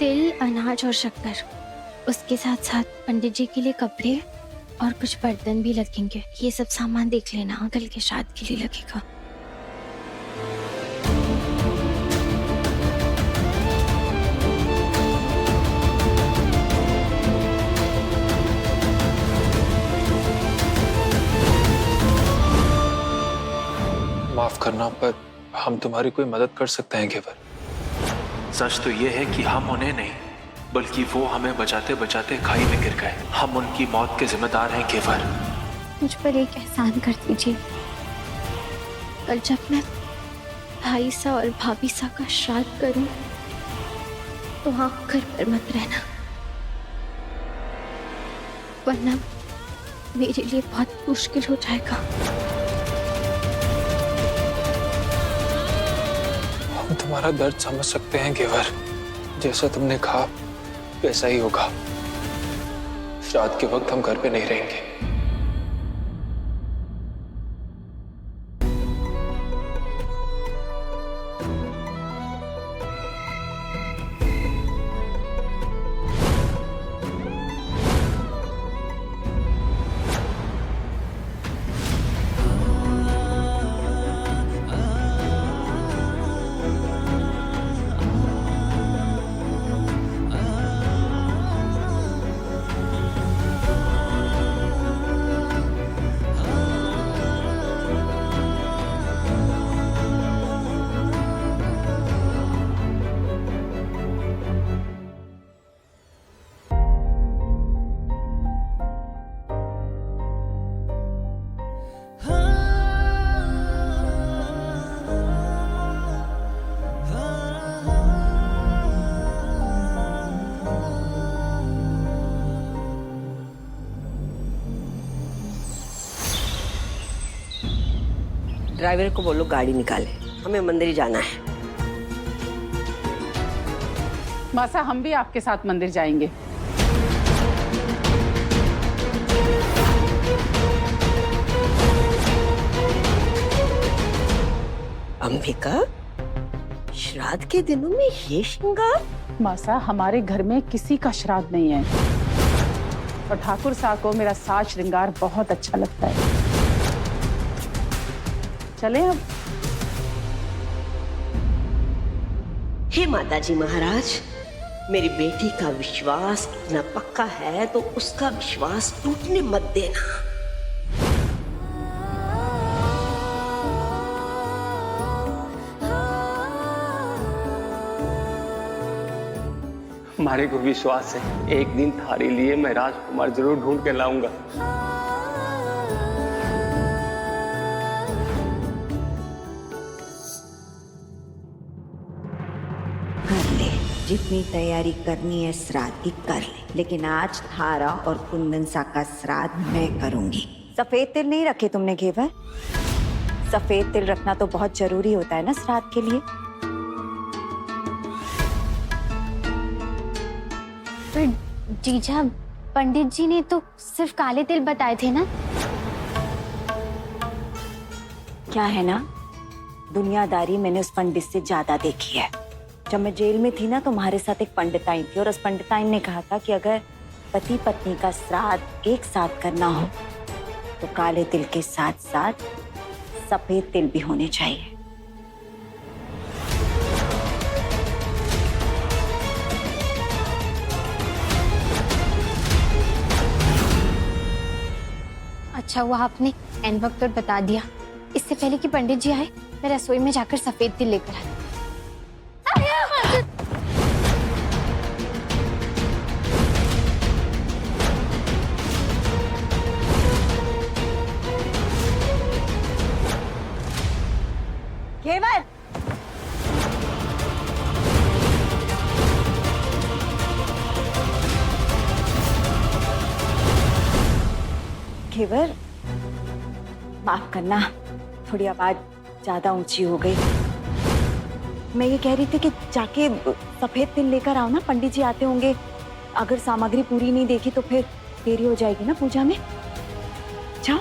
तिल, अनाज और शक्कर। उसके साथ साथ पंडित जी के लिए कपड़े और कुछ बर्तन भी लगेंगे। ये सब सामान देख लेना, कल के शादी के लिए लगेगा। माफ करना, पर हम तुम्हारी कोई मदद कर सकते हैं घेवर। सच तो ये है कि हम उन्हें नहीं, बल्कि वो हमें बचाते बचाते खाई में गिर गए। हम उनकी मौत के जिम्मेदार हैं घेवर। मुझ पर एक एहसान कर दीजिए। कल जब मैं भाई सा और भाभी सा का श्राद्ध करूं तो आप घर पर मत रहना, वरना मेरे लिए बहुत मुश्किल हो जाएगा। हम तुम्हारा दर्द समझ सकते हैं घेवर। जैसा तुमने कहा वैसा ही होगा। श्राद्ध के वक्त हम घर पे नहीं रहेंगे। ड्राइवर को बोलो गाड़ी निकाले, हमें मंदिर जाना है। मासा, हम भी आपके साथ मंदिर जाएंगे। अंबिका, श्राद्ध के दिनों में ये श्रृंगार? मासा, हमारे घर में किसी का श्राद्ध नहीं है और ठाकुर साहब को मेरा साज श्रृंगार बहुत अच्छा लगता है। चलें अब। हे माताजी महाराज, मेरी बेटी का विश्वास इतना पक्का है तो उसका विश्वास टूटने मत देना। हमारे को विश्वास है, एक दिन थारे लिए मैं राजकुमार जरूर ढूंढ के लाऊंगा। जितनी तैयारी करनी है श्राद्ध की कर ले, लेकिन आज थारा और कुंदन सा का श्राद्ध मैं करूंगी। सफेद तिल नहीं रखे तुमने घेवर? सफेद तिल रखना तो बहुत जरूरी होता है ना श्राद्ध के लिए। पर जीजा, पंडित जी ने तो सिर्फ काले तिल बताए थे ना। क्या है ना, दुनियादारी मैंने उस पंडित से ज्यादा देखी है। जब मैं जेल में थी ना, तो हमारे साथ एक पंडिताइन थी और उस पंडिताइन ने कहा था कि अगर पति पत्नी का श्राद्ध एक साथ करना हो तो काले तिल के साथ साथ सफेद तिल भी होने चाहिए। अच्छा हुआ आपने एन वक्त पर बता दिया। इससे पहले कि पंडित जी आए, मैं रसोई में जाकर सफेद तिल लेकर आई। घेवर, घेवर, माफ करना, थोड़ी आवाज ज्यादा ऊंची हो गई। मैं ये कह रही थी कि जाके सफेद तिल लेकर आओ ना, पंडित जी आते होंगे। अगर सामग्री पूरी नहीं देखी तो फिर देरी हो जाएगी ना पूजा में। जाओ।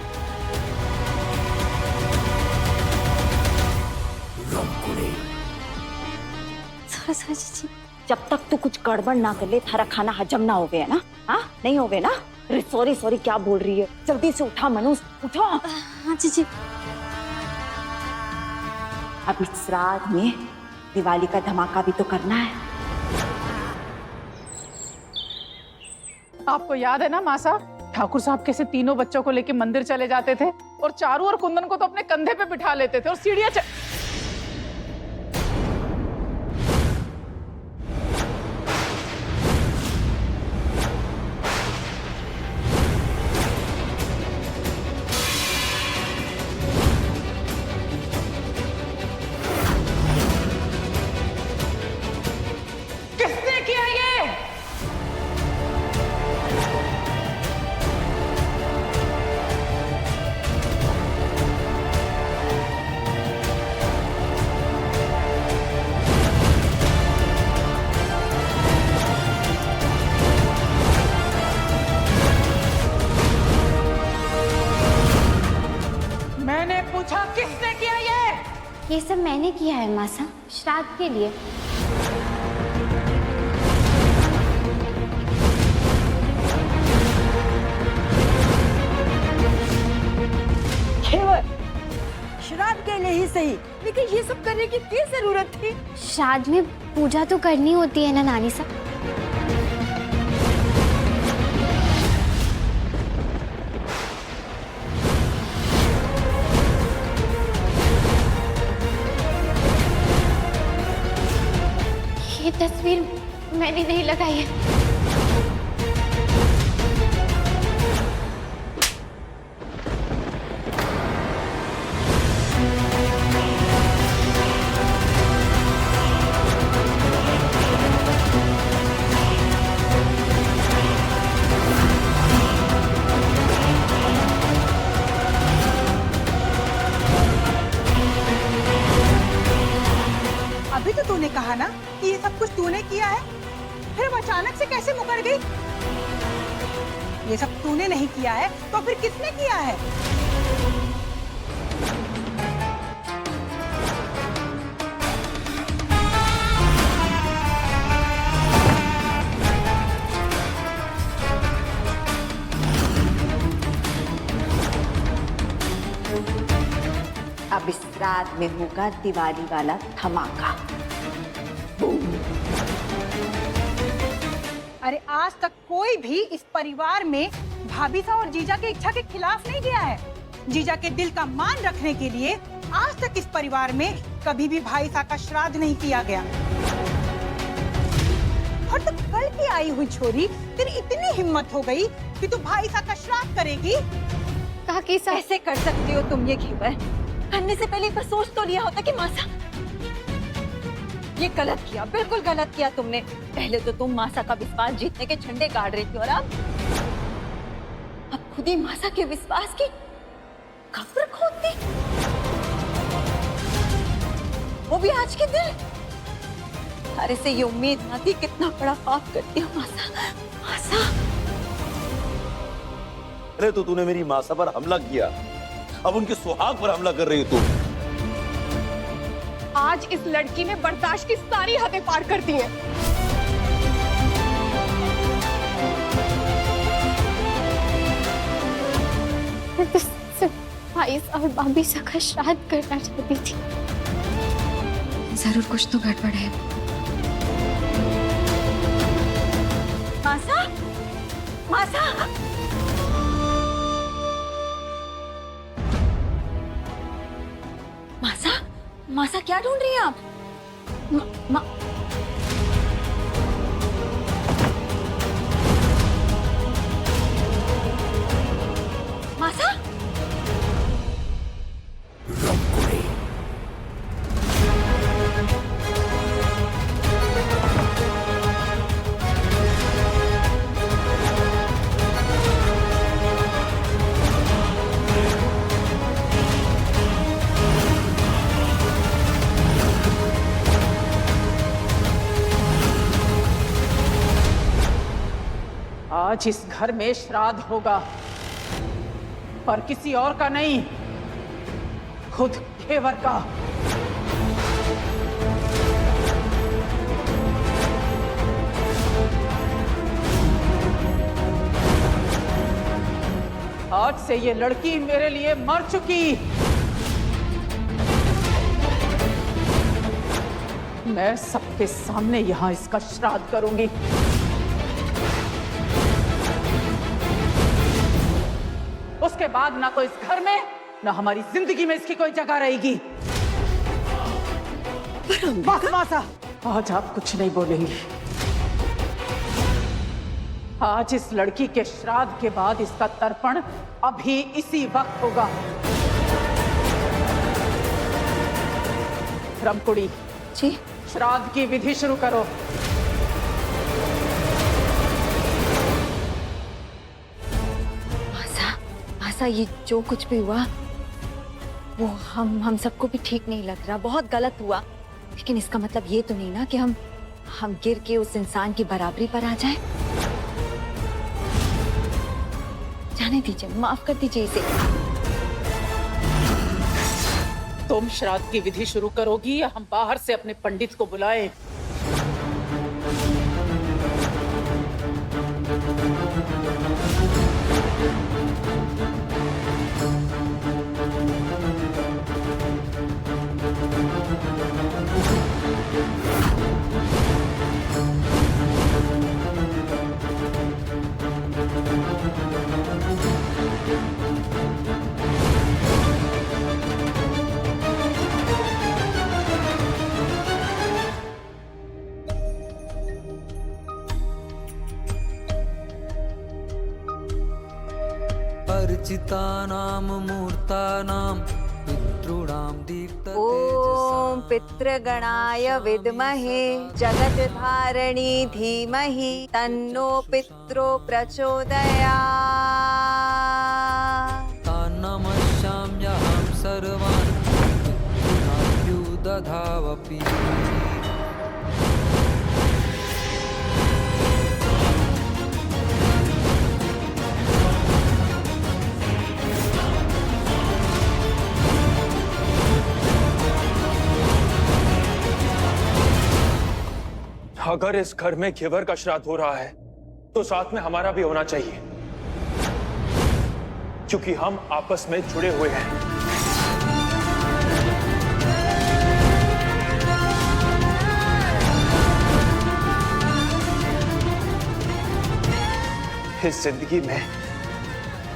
जी जब तक तू कुछ गड़बड़ ना कर ले थारा खाना हजम ना हो गया ना। हाँ नहीं हो गया ना। अरे सॉरी सॉरी क्या बोल रही है, जल्दी से उठा मनु, उठो। हाँ जीजी। अब इस रात में दिवाली का धमाका भी तो करना है। आपको याद है ना मासा, ठाकुर साहब कैसे तीनों बच्चों को लेके मंदिर चले जाते थे और चारू और कुंदन को तो अपने कंधे पे बिठा लेते थे और सीढ़ियां किसने किया ये? मैंने पूछा किसने किया ये? ये सब मैंने किया है मासा, श्राद्ध के लिए। श्राद्ध के लिए ही सही, लेकिन ये सब करने की क्या जरूरत थी? श्राद्ध में पूजा तो करनी होती है ना नानी साहब। ये तस्वीर मैंने नहीं लगाई है। अभी तो तूने कहा ना कि ये सब कुछ तूने किया है, फिर अब अचानक से कैसे मुकर गई? ये सब तूने नहीं किया है तो फिर किसने किया है? अब इस रात में होगा दिवाली वाला धमाका। अरे आज तक कोई भी इस परिवार में भाभी सा और जीजा के इच्छा के खिलाफ नहीं गया है। जीजा के दिल का मान रखने के लिए आज तक इस परिवार में कभी भी भाई सा का श्राद्ध नहीं किया गया। और तो कल की आई हुई छोरी, तेरी इतनी हिम्मत हो गई कि तू भाई सा का श्राद्ध करेगी? काकी साहब, कैसे कर सकती हो तुम ये घेवर? करने से पहले एक बार सोच तो लिया होता कि मासा, ये गलत किया, बिल्कुल गलत किया तुमने। पहले तो तुम मासा का विश्वास जीतने के झंडे गाड़ रही थी और अब खुद ही मासा के विश्वास की कब्र खोदती, वो भी आज के दिन। अरे से ये उम्मीद ना थी, कितना बड़ा पाप करती हो मासा। मासा, अरे तो तूने मेरी मासा पर हमला किया, अब उनके सुहाग पर हमला कर रही है तू। आज इस लड़की ने बर्दाश्त की सारी हदें पार कर दी हैं। मैं तो सिर्फ भाई और भाभी सा का श्राद्ध करना चाहती थी। जरूर कुछ तो गड़बड़ है। मासा, मासा, मासा, मासा क्या ढूंढ रही हैं आप? मासा, आज इस घर में श्राद्ध होगा और किसी और का नहीं, खुद घेवर का। से ये लड़की मेरे लिए मर चुकी। मैं सबके सामने यहाँ इसका श्राद्ध करूंगी। उसके बाद ना तो इस घर में ना हमारी जिंदगी में इसकी कोई जगह रहेगी। बस मासा, आज आप कुछ नहीं बोलेंगी। आज इस लड़की के श्राद्ध के बाद इसका तर्पण अभी इसी वक्त होगा। ब्रह्मकुड़ी जी श्राद्ध की विधि शुरू करो। मासा, ये जो कुछ भी हुआ वो हम सबको भी ठीक नहीं लग रहा, बहुत गलत हुआ। लेकिन इसका मतलब ये तो नहीं ना कि हम गिर के उस इंसान की बराबरी पर आ जाएं। जाने दीजिए, माफ कर दीजिए इसे। तुम श्राद्ध की विधि शुरू करोगी या हम बाहर से अपने पंडित को बुलाएं? अर्चितानां मूर्तानां पितॄणां ओम पितृगणाय विद्महे जगत्धारिणी धीमहि तन्नो पितरो प्रचोदयात्। तान्नमस्याम्यहं सर्वान् पितॄणाभ्युदधावपि। अगर इस घर में घेवर का श्राद्ध हो रहा है तो साथ में हमारा भी होना चाहिए, क्योंकि हम आपस में जुड़े हुए हैं। इस जिंदगी में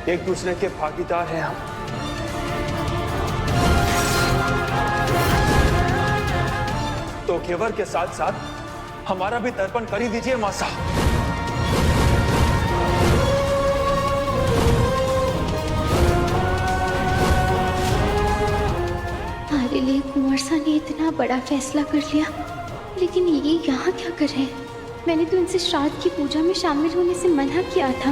एक दूसरे के भागीदार हैं हम। तो घेवर के साथ साथ हमारा भी तर्पण कर ही दीजिए मासा। हमारे लिए कुंवर सा ने इतना बड़ा फैसला कर लिया, लेकिन ये यहाँ क्या कर रहे हैं? मैंने तो इनसे श्राद्ध की पूजा में शामिल होने से मना किया था।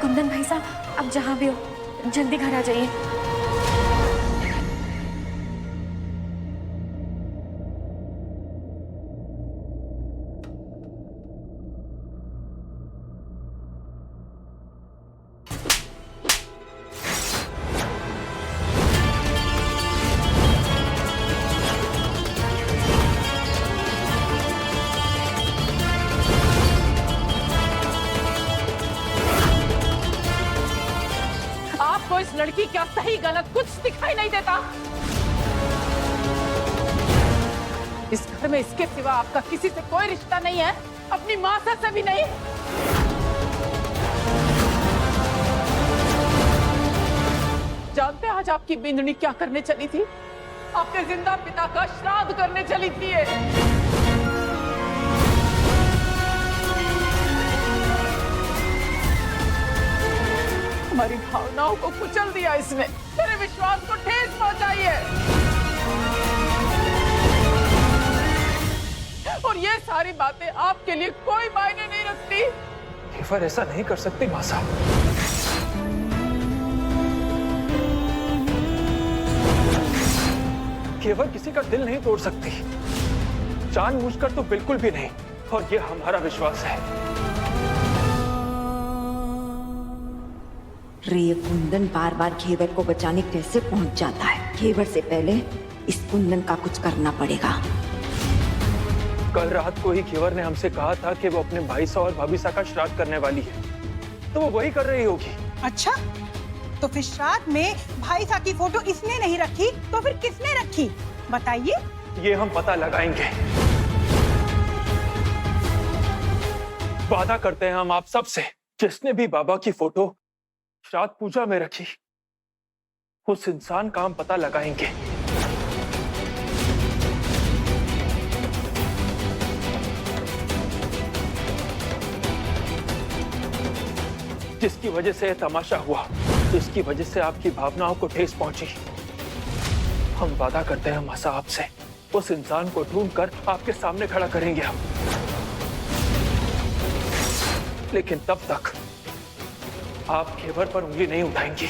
कुंदन भाई साहब, आप जहाँ भी हो जल्दी घर आ जाइए। इस लड़की क्या सही गलत कुछ दिखाई नहीं देता? इस घर में इसके सिवा आपका किसी से कोई रिश्ता नहीं है, अपनी माँ से भी नहीं। जानते हैं आज आपकी बिंदनी क्या करने चली थी? आपके जिंदा पिता का श्राद्ध करने चली थी ये। हमारी भावनाओं को कुचल दिया इसने, मेरे विश्वास को ठेस पहुंचाई है। और ये सारी बातें आपके लिए कोई मायने नहीं रखती। घेवर ऐसा नहीं कर सकती मासा। घेवर किसी का दिल नहीं तोड़ सकती, जानबूझकर तो बिल्कुल भी नहीं। और ये हमारा विश्वास है। ये कुंदन बार बार घेवर को बचाने कैसे पहुंच जाता है? घेवर से पहले इस कुंदन का कुछ करना पड़ेगा। कल रात को ही घेवर ने हमसे कहा था कि वो अपने भाई सा और भाभी सा का श्राद्ध करने वाली है, तो वो वही कर रही होगी। अच्छा, तो फिर श्राद्ध में भाई साहब की फोटो इसने नहीं रखी तो फिर किसने रखी, बताइए। ये हम पता लगाएंगे। वादा करते हैं हम आप सब से, जिसने भी बाबा की फोटो श्राद्ध पूजा में रखी, उस इंसान का हम पता लगाएंगे। जिसकी वजह से तमाशा हुआ, जिसकी वजह से आपकी भावनाओं को ठेस पहुंची, हम वादा करते हैं मासा आपसे, उस इंसान को ढूंढकर आपके सामने खड़ा करेंगे हम। लेकिन तब तक आप घेवर पर उंगली नहीं उठाएंगी।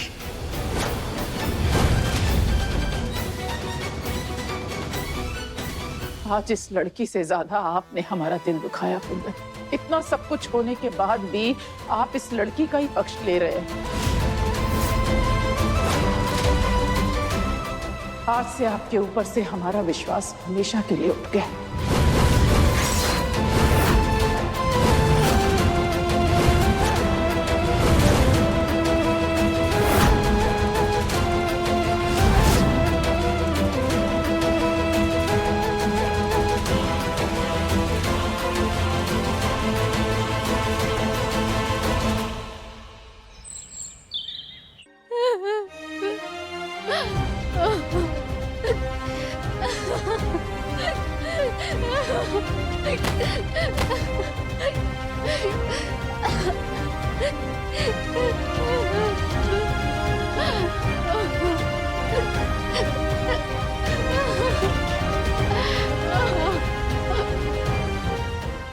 आज इस लड़की से ज्यादा आपने हमारा दिल दुखाया कुंदन। इतना सब कुछ होने के बाद भी आप इस लड़की का ही पक्ष ले रहे हैं। आज से आपके ऊपर से हमारा विश्वास हमेशा के लिए उठ गया।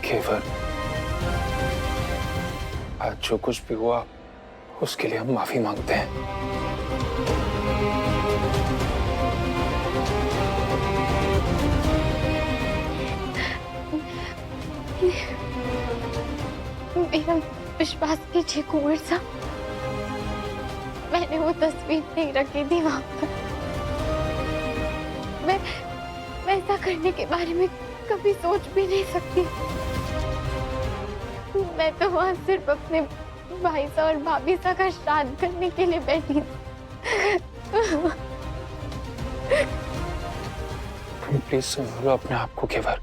घेवर, आज जो कुछ भी हुआ उसके लिए हम माफी मांगते हैं। मेरा विश्वास कीजिए कुंवर साहब, मैंने वो तस्वीर नहीं रखी थी वहां पर। मैं ऐसा करने के बारे में कभी सोच भी नहीं सकती। मैं तो वहां सिर्फ अपने भाई सा और भाभी सा का श्राद्ध करने के लिए बैठी थी। तुम प्लीज संभालो अपने आप को घेवर।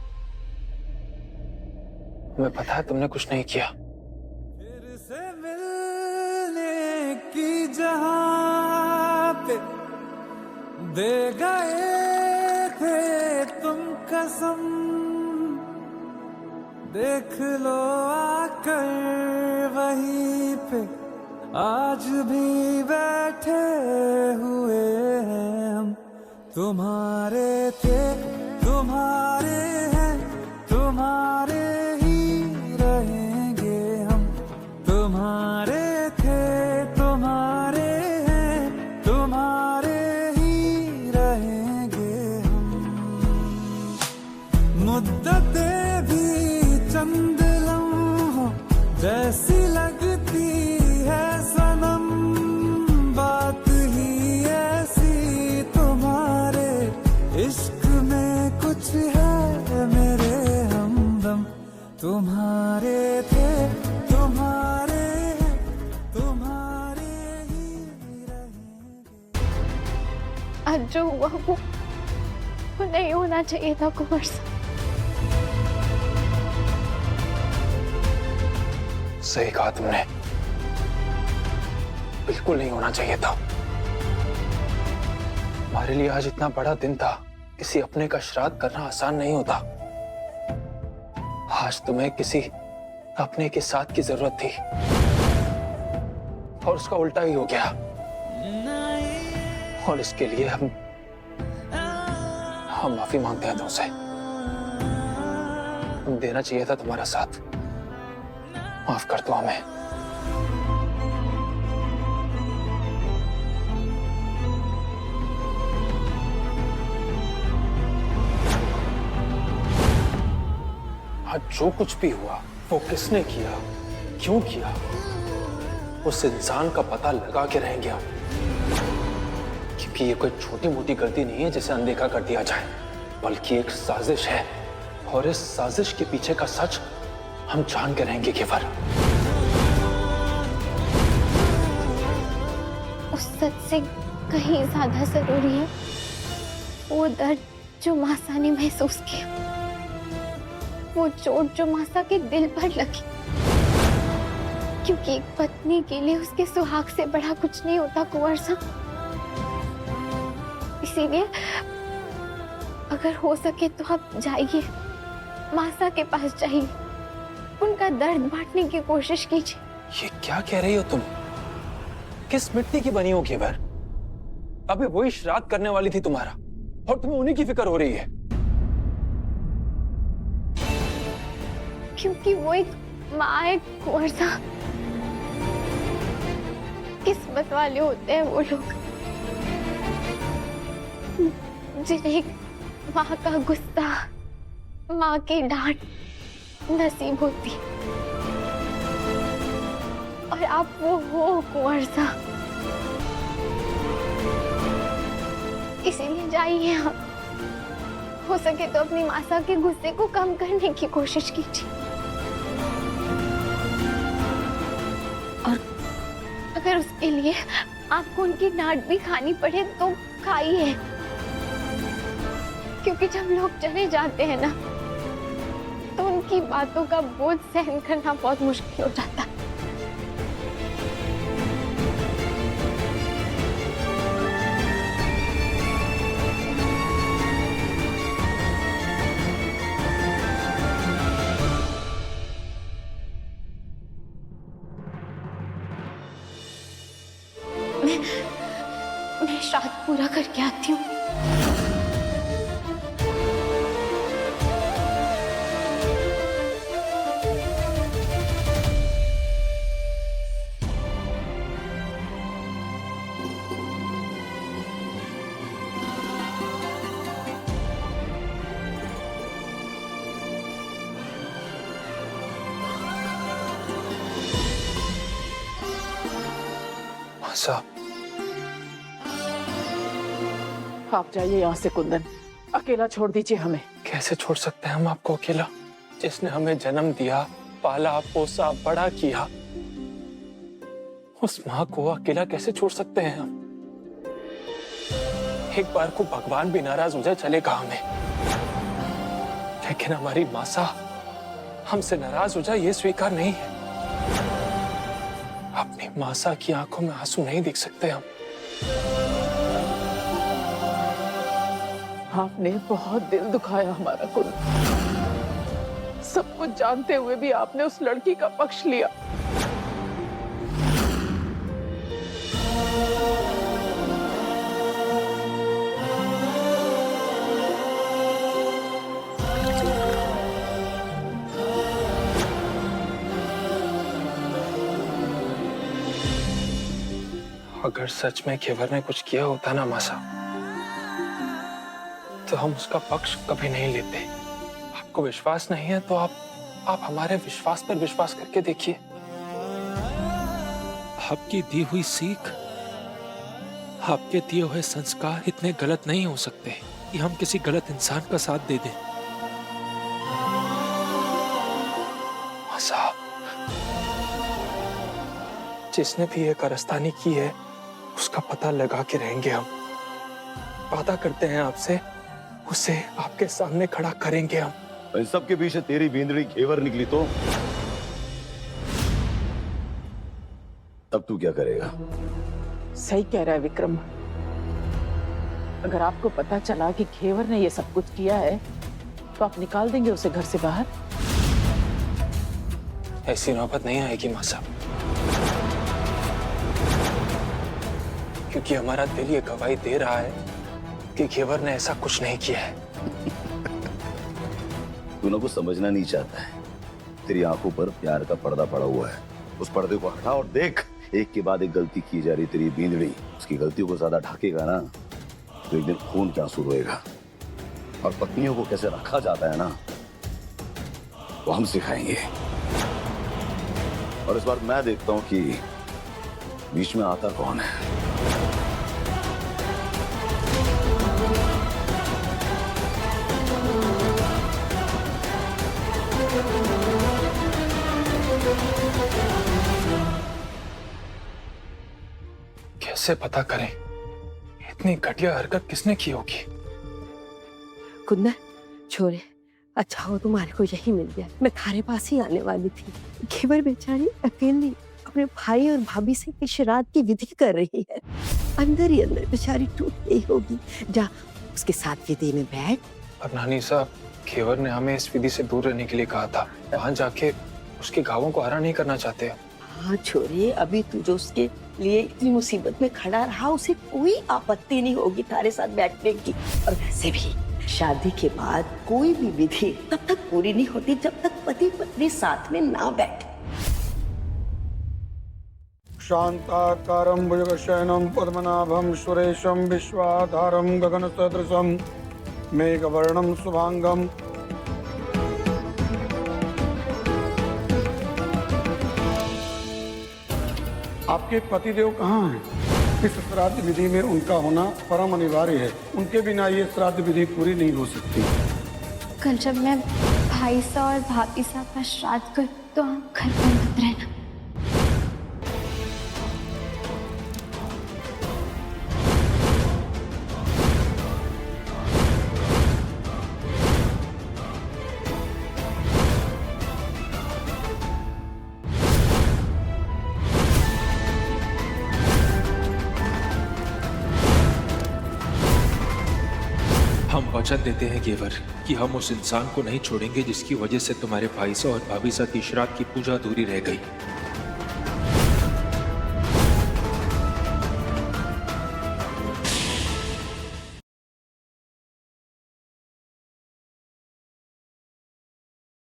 हमें पता है तुमने कुछ नहीं किया। फिर से मिलने की जहां पे दे गए थे तुम कसम, देख लो आकर वहीं पे आज भी बैठे हुए हैं हम। तुम्हारे थे, तुम्हारे हैं, तुम्हारे ही रहेंगे हम। तुम्हारे थे, तुम्हारे हैं, तुम्हारे ही रहेंगे हम। मुद्दतें भी चंद लम्हों जैसी लगती है सनम, बात ही ऐसी तुम्हारे इश्क में कुछ है मेरे हमदम। तुम्हारे थे, तुम्हारे हैं, तुम्हारे ही रहेंगे। आज जो हुआ वो नहीं होना चाहिए था कुंवर साहब। सही कहा तुमने, बिल्कुल नहीं होना चाहिए था। हमारे लिए आज इतना बड़ा दिन था, किसी अपने का श्राद्ध करना आसान नहीं होता। आज तुम्हें किसी अपने के साथ की जरूरत थी और उसका उल्टा ही हो गया, और इसके लिए हम माफी मांगते हैं तुमसे। हम देना चाहिए था तुम्हारा साथ, माफ कर दो हमें। आज जो कुछ भी हुआ वो किसने किया, क्यों किया, उस इंसान का पता लगा के रहेंगे हम। क्योंकि ये कोई छोटी मोटी गलती नहीं है जिसे अनदेखा कर दिया जाए, बल्कि एक साजिश है और इस साजिश के पीछे का सच हम जान के रहेंगे घेवर। उस सच से कहीं ज्यादा जरूरी है वो दर्द जो मासा ने महसूस किया, वो चोट जो मासा के दिल पर लगी। क्योंकि एक पत्नी के लिए उसके सुहाग से बड़ा कुछ नहीं होता कुंवर साहब। इसीलिए अगर हो सके तो आप जाइए, मासा के पास जाइए, उनका दर्द बांटने की कोशिश कीजिए। ये क्या कह रही हो तुम? किस मिट्टी की बनी हो घेवर? अभी वही श्राद्ध करने वाली थी तुम्हारा और तुम्हें उन्हीं की फिक्र हो रही है। क्योंकि वो एक माँ है कुंवर साहब। किस्मत वाले होते हैं वो लोग जिन्हें एक माँ का गुस्सा, माँ की डांट नसीब होती। और आप वो हो कुंवर साहब, इसीलिए जाइए आप। हो सके तो अपनी मासा के गुस्से को कम करने की कोशिश कीजिए। और अगर उसके लिए आपको उनकी डांट भी खानी पड़े तो खाइए। क्योंकि जब लोग चले जाते हैं ना तो उनकी बातों का बोझ सहन करना बहुत मुश्किल हो जाता है। मैं श्राद्ध पूरा करके आती हूँ। मासा, आप जाइए यहाँ से कुंदन, अकेला छोड़ दीजिए हमें। कैसे छोड़ सकते हैं हम आपको अकेला? जिसने हमें जन्म दिया, पाला पोसा बड़ा किया, उस माँ को अकेला कैसे छोड़ सकते हैं हम? एक बार को भगवान भी नाराज हो जाए चलेगा हमें, लेकिन हमारी मासा हमसे नाराज हो जाए ये स्वीकार नहीं है। अपनी मासा की आंखों में आंसू नहीं देख सकते हम। आपने बहुत दिल दुखाया हमारा कुंदन। सब कुछ जानते हुए भी आपने उस लड़की का पक्ष लिया। अगर सच में घेवर ने कुछ किया होता ना मासा, तो हम उसका पक्ष कभी नहीं लेते। आपको विश्वास नहीं है तो आप हमारे विश्वास पर विश्वास करके देखिए। आपकी दी हुई सीख, आपके दिए हुए संस्कार इतने गलत नहीं हो सकते कि हम किसी गलत इंसान का साथ दे दें। मासा, जिसने भी ये कारस्तानी की है उसका पता लगा के रहेंगे हम। वादा करते हैं आपसे, उसे आपके सामने खड़ा करेंगे हम। इन सब के पीछे तेरी बींदड़ी घेवर निकली तो तब तू क्या करेगा? सही कह रहा है विक्रम। अगर आपको पता चला कि घेवर ने ये सब कुछ किया है तो आप निकाल देंगे उसे घर से बाहर? ऐसी नौबत नहीं आएगी मासा, क्योंकि हमारा दिल ये गवाही दे रहा है कि घेवर ने ऐसा कुछ नहीं किया है। तू ना कुछ समझना नहीं चाहता है। तेरी आंखों पर प्यार का पर्दा पड़ा हुआ है, उस पर्दे को हटा और देख, एक के बाद एक गलती की जा रही तेरी बींदड़ी। उसकी गलतियों को ज्यादा ढकेगा ना तो एक दिन खून के आंसू रोएगा। और पत्नियों को कैसे रखा जाता है ना, वो हम सिखाएंगे। और इस बार मैं देखता हूं कि बीच में आता कौन है। से पता करें इतनी घटिया हरकत किसने की होगी। कुंदन छोरे, अच्छा हो तुम्हारे को यही मिल गया। मैं थारे पास ही आने वाली थी। घेवर बेचारी अकेली अपने भाई और भाभी से की श्राद्ध की विधि कर रही है। अंदर ही अंदर बेचारी टूट गई होगी। जा उसके साथ विधि में बैठ। पर नानी साहब, घेवर ने हमें इस विधि से दूर रहने के लिए कहा था। वहां जाके उसके घावों को हरा नहीं करना चाहते। हाँ छोरे, अभी तू जो उसके लिए इतनी मुसीबत में खड़ा रहा, उसे कोई आपत्ति नहीं होगी थारे साथ बैठने की। और वैसे भी शादी के बाद कोई भी विधि तब तक पूरी नहीं होती जब तक पति पत्नी साथ में ना बैठे। शांताकारं भुजगशयनं पद्मनाभं सुरेशं विश्वाधारं गगनसदृशं मेघवर्णं शुभांगं। आपके पतिदेव कहाँ हैं? इस श्राद्ध विधि में उनका होना परम अनिवार्य है। उनके बिना ये श्राद्ध विधि पूरी नहीं हो सकती। कल जब मैं भाई सा और भाभी सा का श्राद्ध कर तो आप घर पर मत रहना। हम वचन देते हैं घेवर कि हम उस इंसान को नहीं छोड़ेंगे जिसकी वजह से तुम्हारे भाई सा और भाभी सा की श्राद्ध की पूजा अधूरी रह गई।